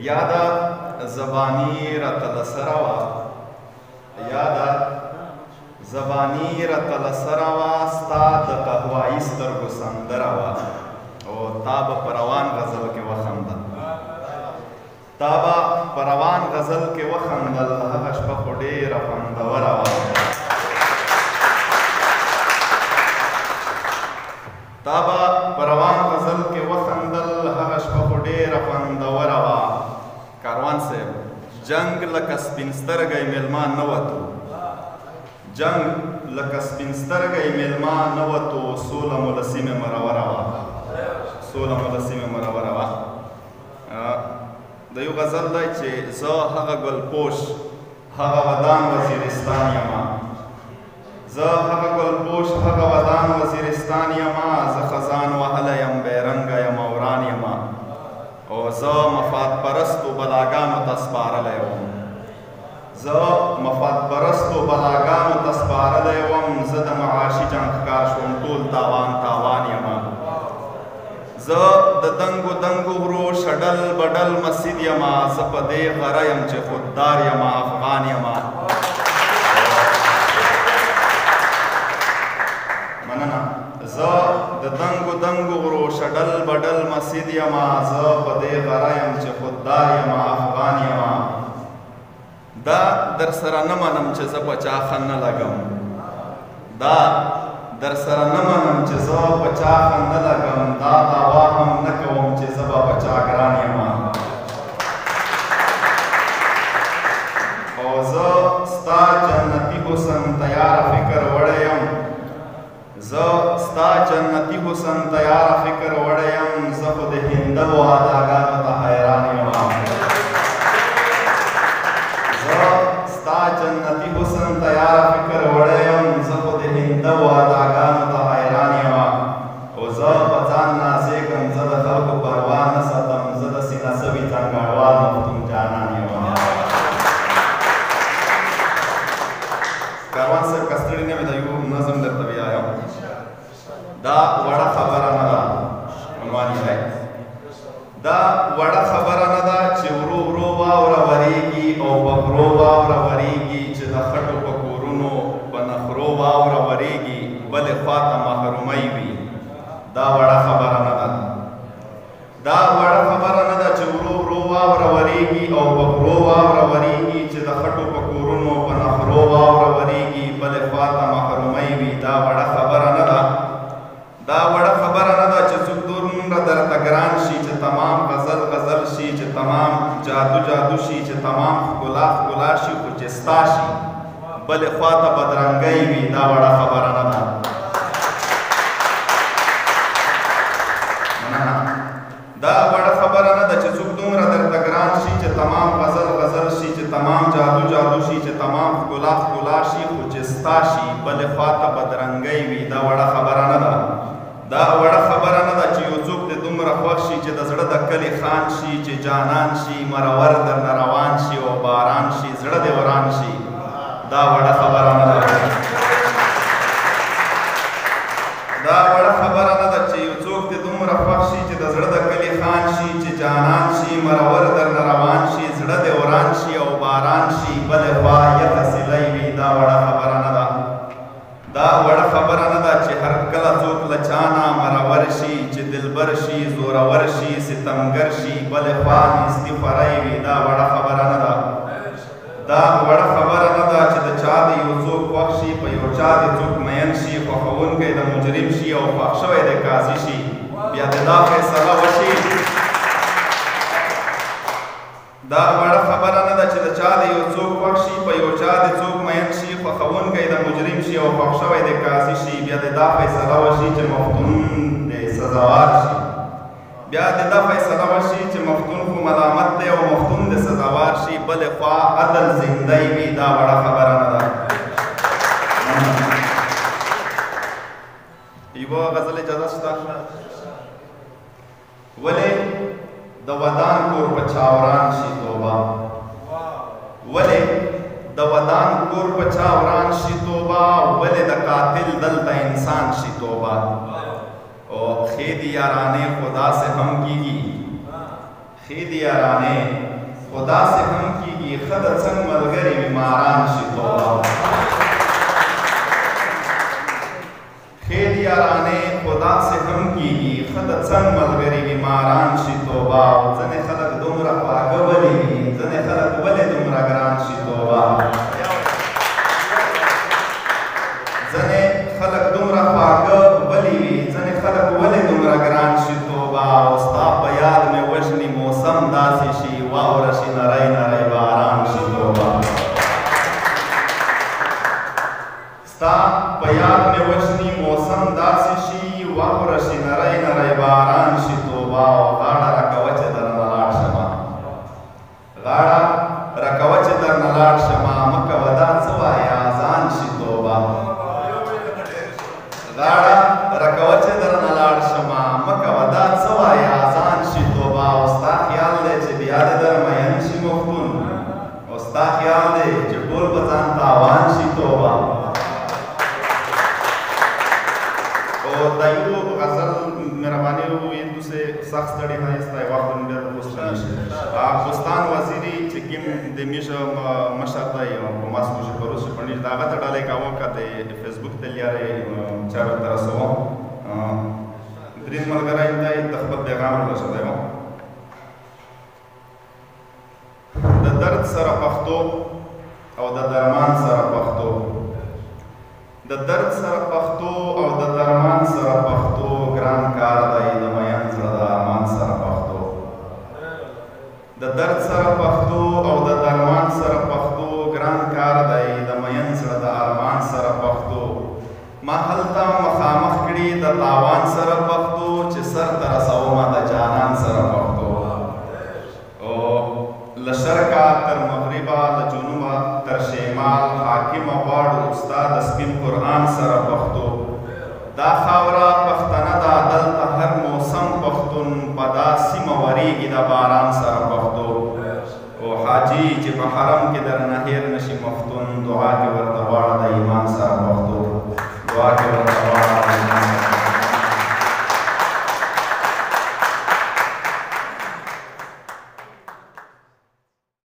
یادا زبانی رتلسروا یادا زبانی رتلسروا ستا د قهوایی سترګو سندره وه او تا به په روان غزل کې وخندل تا به په روان غزل کې وخندل هغه شپه خو ډېره خوندوره وه تا به په روان غزل کې وخندل هغه شپه خو ډېره خوندوره وه کاروان صاحب جنگ لکه سپین سترګی میلمان نه وتو جنگ لکه سپین سترګی میلمان نه وتو سوله مو له سیمې مروره وه سوله مو له سیمې مروره وه د یو غزل دی چې زه هغه ګلپوش هغه ودان وزیرستان یما زه هغه ګلپوش هغه ودان وزیرستان یما زه خزان وهلی یم بیرنګه یم وران یما او زه مفاد پرستو بلاګانو ته سپارلی وم زه مفاد پرستو بلاګانو ته سپارلی وم زه د معاشي جنګ ښکار شوم ټول تاوان تاوان یما زه د دنګو دنګو غرو شډل بډل مسجد یما زه په دې غره یم چې خوددار یما افغان یما مننه زه د دنګو دنګو غرو شډل بډل مسجد یما زه په دې غره یم چې خوددار یما افغان یما دا در سره نه منم چې زه په چا ښه نه لګم دا در سره نه منم چې زه په چا ښه نه لګم دا دعوا هم نه کوم چې زه به په چا ګران یم او زه ستا جنتي حسن تیاره فکر وړی یم زه ستا جنتي حسن تیاره فکر وړی یم زه خو د هندو اداګانو ته حیران یم زه ستا جنتي حسن تیاره فکر وړی یم زه خو د هندو اداګانو ته حیران یم او زه په ځان نازېږم زه د خلکو پروا نه ساتم زه د سینه سوي ځانګړوال مفتون جانان یم کاروان صاحب که ستړي نه وي د یو نظم درته ویایم دا وړه خبره نه ده عنوان یې دی دا وړه خبره نه ده چې ورو ورو واوره ورېږي او په غرو واوره ورېږي چې د خټو په کورونو په نخرو واوره ورېږي بلې خوا ته محرومۍ وي دا وړه خبره نه ده دا وړه خبره نه ده چې ورو ورو واوره ورېږي او په غرو واوره ورېږي چې د خټو په کورونو په نخرو واوره ورېږي بلې خوا ته محرومۍ وي دا وړه خبره نه ده دا وړه خبره نه ده چې څوک دومره درته ګران شي چې تمام غزل غزل شي چې تمام جادو جادو شي چې تمام ښکلا ښکلا شي خو چې ستا شي بلې خوا ته بدرنګۍ وي دا وړه خبره نه ده دا وړه خبره نه ده چې څوک دومره درته ګران شي چې تمام غزل غزل شي چې تمام جادو جادو شي چې تمام ښکلا ښکلا شي خو چې ستا شي بلې خوا ته بدرنګۍ وي دا وړه خبره نه ده دا وړه خبره نه ده چې یو څوک دې دومره خوښ شي چې د زړه د کلي خان شي چې جانان شي مرور درنه روان شي او باران شي زړه دې وران شي دا وړه خبره نه ده دا وړه خبره نه ده چې یو څوک دې دومره خوښ شي چې د زړه د کلي خان شي چې جانان شي مرور درنه روان شي زړه دې وران شي او باران شي بلې خوا یخه سیلی وي دا وړه خبره نه ده دا وړه خبره نه ده چې هر کله څوک له چا نه مرور شي چې دلبر شي زورور شي ستمګر شي بلې خوا نیستي خوری وي دا وړه خبره نه ده دا وړه خبره نه ده چې د چا د یو څوک خوښ شي په یو چا د څوک مین شي خوښوونکی د مجرم شي او خوښ شوی د قاضي شي بیا د دا فیصله وشي دا وړه خبره نه ده چې د چا د یو څوک خوښ شي په یو چا د څوک مین شي خوښوونکی د مجرم شي او خوښ شوی د قاضي شي بیا د دا فیصله وشي چې مفتون د سزاوار شي بیا د دا فیصله وشي چې مفتون خو ملامت دی او مفتون د سزاوار شي بلې خوا عدل زندی وي دا وړه خبره نه ده یوه غزل اجازه شته ولې د ودان کور په چاوران شي توبه ولې د ودان کور په چاوران شي توبه ولې د قاتل دلته انسان شي توبه او خیدی یارانې خدا سے هم کیږي ښې دي یارانې خو داسې هم کېږي ښه د څنګ ملګري وي ماران شي توبه ښې دي یارانې خو داسې هم کېږي ښه د څنګ ملګري وي ماران شي توبه ځینې خلک دومره خواږه ولې وي ځینې خلک ولې دومره ګران شي توبه ځینې خلک دومره خواږه ولې وي ځینې خلک ولې دومره ګران شي توبه او ستا په یاد مې وژني موسم داسې شي واوره شي نری نری باران شي توبه ستا په یاد مې وژني موسم داسې شي واوره شي نری نری باران شي توبه او غاړه راکوه چې درنه لاړ شمه غاړه راکوه چې درنه لاړ شمه مه کوه دا څه وایه ځان شي توبه غاړه راکوه چې درنه لاړ شمه مه کوه دا څه وایه ځان شي توبه او ستا خیال دی چې بیا دې در مین شي مفتون او ستا خیال دی چې ټول به ځان تاوان شي توبه और दाइयो गजल मेहरबानी हुई दूसरे शख्स तड़ी है इस ताई वक्त में बुस्तान बुस्तान वजीरी चिकिम देमिश मशरता है मास मुझे परोस पढ़ने दागत डाले का वो कहते फेसबुक ते लिया रे चारों तरफ से वो द्रिन मलगरा इंदा तखबत पैगाम रखा सकते हो द दर्द सरा पख्तो और द दरमान सरा पख्तो د درد سره پښتو او د درمان سره پښتو ګران کار دی د مین زړه د ارمان سره پښتو د درد سره پښتو او د درمان سره پښتو ګران کار دی د مین زړه د ارمان سره پښتو ما هلته مخامخ کړي د تاوان سره پښتو چې سر ته رسومه د جانان سره پښتو او له شرقه تر مغربه له جنوبه تر شمال حاکمه غواړو ستا د سپین قرآن سره پښتو دا خاوره پښتنه ده دلته هر موسم پښتون په دا سیمه ورېږي د باران سره پښتو او حاجي چې په حرم کې درنه هېر نشي